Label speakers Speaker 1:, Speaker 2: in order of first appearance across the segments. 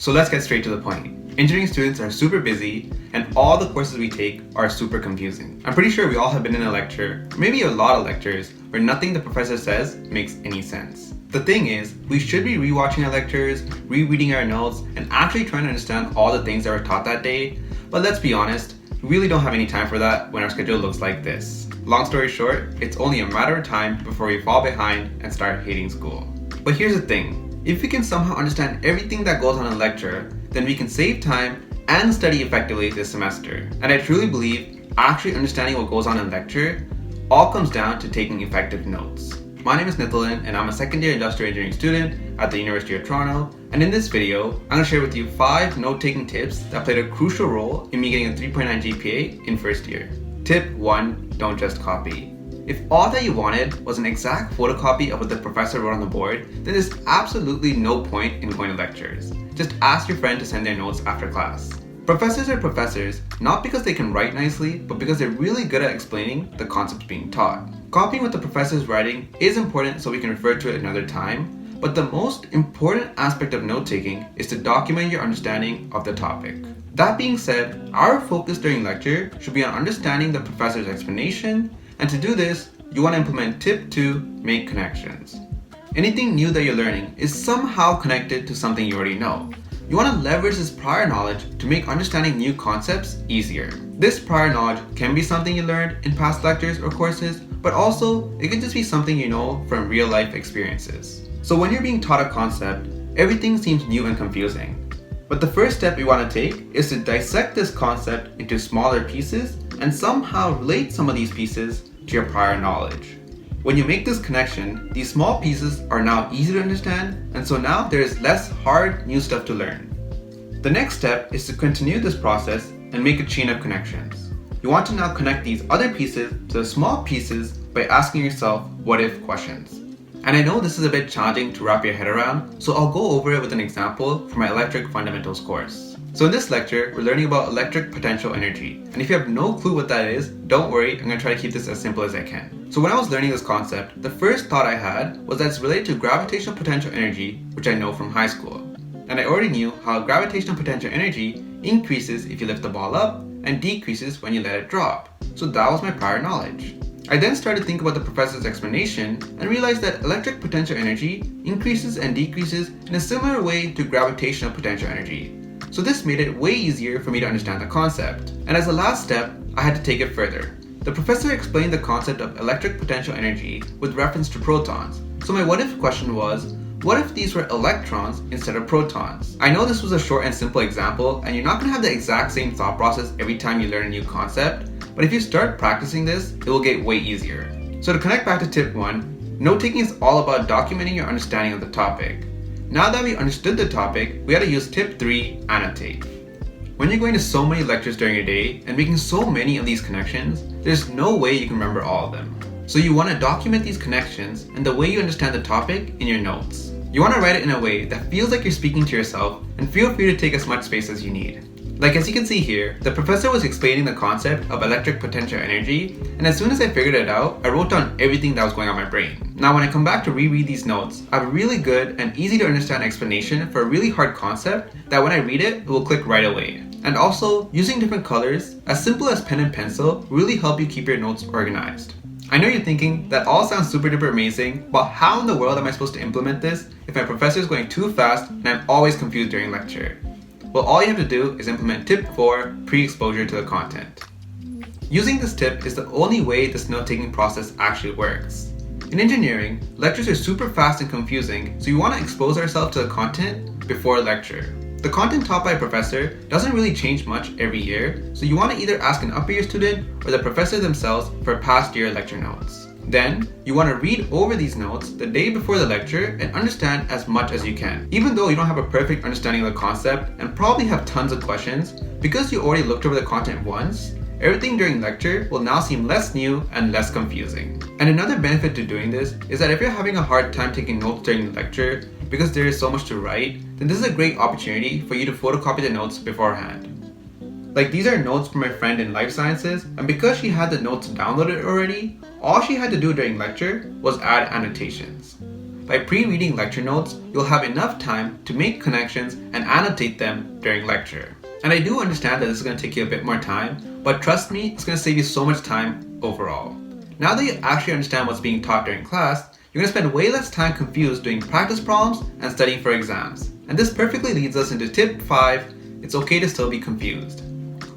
Speaker 1: So let's get straight to the point. Engineering students are super busy and all the courses we take are super confusing. I'm pretty sure we all have been in a lecture, or maybe a lot of lectures, where nothing the professor says makes any sense. The thing is, we should be rewatching our lectures, rereading our notes, and actually trying to understand all the things that were taught that day. But let's be honest, we really don't have any time for that when our schedule looks like this. Long story short, it's only a matter of time before we fall behind and start hating school. But here's the thing. If we can somehow understand everything that goes on in a lecture, then we can save time and study effectively this semester. And I truly believe actually understanding what goes on in lecture all comes down to taking effective notes. My name is Nithilan and I'm a second-year industrial engineering student at the University of Toronto. And in this video, I'm going to share with you 5 note-taking tips that played a crucial role in me getting a 3.9 GPA in first year. Tip 1, don't just copy. If all that you wanted was an exact photocopy of what the professor wrote on the board, then there's absolutely no point in going to lectures. Just ask your friend to send their notes after class. Professors are professors not because they can write nicely, but because they're really good at explaining the concepts being taught. Copying what the professor is writing is important so we can refer to it another time, but the most important aspect of note-taking is to document your understanding of the topic. That being said, our focus during lecture should be on understanding the professor's explanation, and to do this, you want to implement tip 2, make connections. Anything new that you're learning is somehow connected to something you already know. You want to leverage this prior knowledge to make understanding new concepts easier. This prior knowledge can be something you learned in past lectures or courses, but also it can just be something you know from real life experiences. So when you're being taught a concept, everything seems new and confusing. But the first step we want to take is to dissect this concept into smaller pieces and somehow relate some of these pieces to your prior knowledge. When you make this connection, these small pieces are now easy to understand, and so now there is less hard new stuff to learn. The next step is to continue this process and make a chain of connections. You want to now connect these other pieces to the small pieces by asking yourself what if questions. And I know this is a bit challenging to wrap your head around, so I'll go over it with an example from my Electric Fundamentals course. So in this lecture, we're learning about electric potential energy. And if you have no clue what that is, don't worry, I'm going to try to keep this as simple as I can. So when I was learning this concept, the first thought I had was that it's related to gravitational potential energy, which I know from high school. And I already knew how gravitational potential energy increases if you lift the ball up and decreases when you let it drop. So that was my prior knowledge. I then started thinking about the professor's explanation and realized that electric potential energy increases and decreases in a similar way to gravitational potential energy. So this made it way easier for me to understand the concept. And as a last step, I had to take it further. The professor explained the concept of electric potential energy with reference to protons. So my what if question was, what if these were electrons instead of protons? I know this was a short and simple example, and you're not going to have the exact same thought process every time you learn a new concept, but if you start practicing this, it will get way easier. So to connect back to tip 1, note-taking is all about documenting your understanding of the topic. Now that we understood the topic, we had to use tip 3, annotate. When you're going to so many lectures during your day and making so many of these connections, there's no way you can remember all of them. So you want to document these connections and the way you understand the topic in your notes. You want to write it in a way that feels like you're speaking to yourself, and feel free to take as much space as you need. Like as you can see here, the professor was explaining the concept of electric potential energy, and as soon as I figured it out, I wrote down everything that was going on in my brain. Now when I come back to reread these notes, I have a really good and easy to understand explanation for a really hard concept that when I read it, it will click right away. And also, using different colors, as simple as pen and pencil, will really help you keep your notes organized. I know you're thinking, that all sounds super duper amazing, but how in the world am I supposed to implement this if my professor is going too fast and I'm always confused during lecture? Well, all you have to do is implement tip 4, pre-exposure to the content. Using this tip is the only way this note-taking process actually works. In engineering, lectures are super fast and confusing, so you want to expose ourselves to the content before a lecture. The content taught by a professor doesn't really change much every year, so you want to either ask an upper year student or the professor themselves for past year lecture notes. Then, you want to read over these notes the day before the lecture and understand as much as you can. Even though you don't have a perfect understanding of the concept and probably have tons of questions, because you already looked over the content once, everything during lecture will now seem less new and less confusing. And another benefit to doing this is that if you're having a hard time taking notes during the lecture because there is so much to write, then this is a great opportunity for you to photocopy the notes beforehand. Like these are notes from my friend in life sciences, and because she had the notes downloaded already, all she had to do during lecture was add annotations. By pre-reading lecture notes, you'll have enough time to make connections and annotate them during lecture. And I do understand that this is going to take you a bit more time, but trust me, it's going to save you so much time overall. Now that you actually understand what's being taught during class, you're going to spend way less time confused doing practice problems and studying for exams. And this perfectly leads us into tip 5, it's okay to still be confused.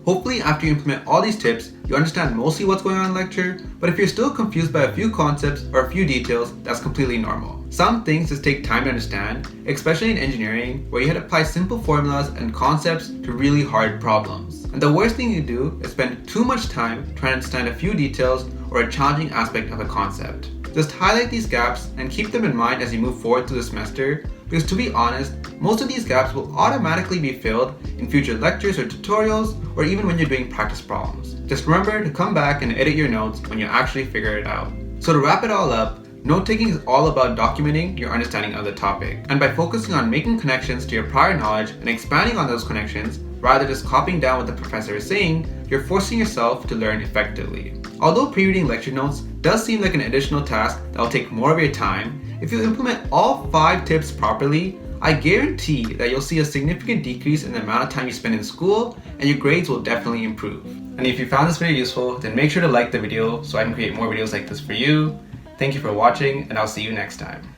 Speaker 1: Hopefully after you implement all these tips, you understand mostly what's going on in lecture, but if you're still confused by a few concepts or a few details, that's completely normal. Some things just take time to understand, especially in engineering, where you had to apply simple formulas and concepts to really hard problems. And the worst thing you do is spend too much time trying to understand a few details or a challenging aspect of a concept. Just highlight these gaps and keep them in mind as you move forward through the semester, because to be honest, most of these gaps will automatically be filled in future lectures or tutorials, or even when you're doing practice problems. Just remember to come back and edit your notes when you actually figure it out. So to wrap it all up, note-taking is all about documenting your understanding of the topic. And by focusing on making connections to your prior knowledge and expanding on those connections, rather than just copying down what the professor is saying, you're forcing yourself to learn effectively. Although pre-reading lecture notes does seem like an additional task that will take more of your time, if you implement all 5 tips properly, I guarantee that you'll see a significant decrease in the amount of time you spend in school, and your grades will definitely improve. And if you found this video useful, then make sure to like the video so I can create more videos like this for you. Thank you for watching, and I'll see you next time.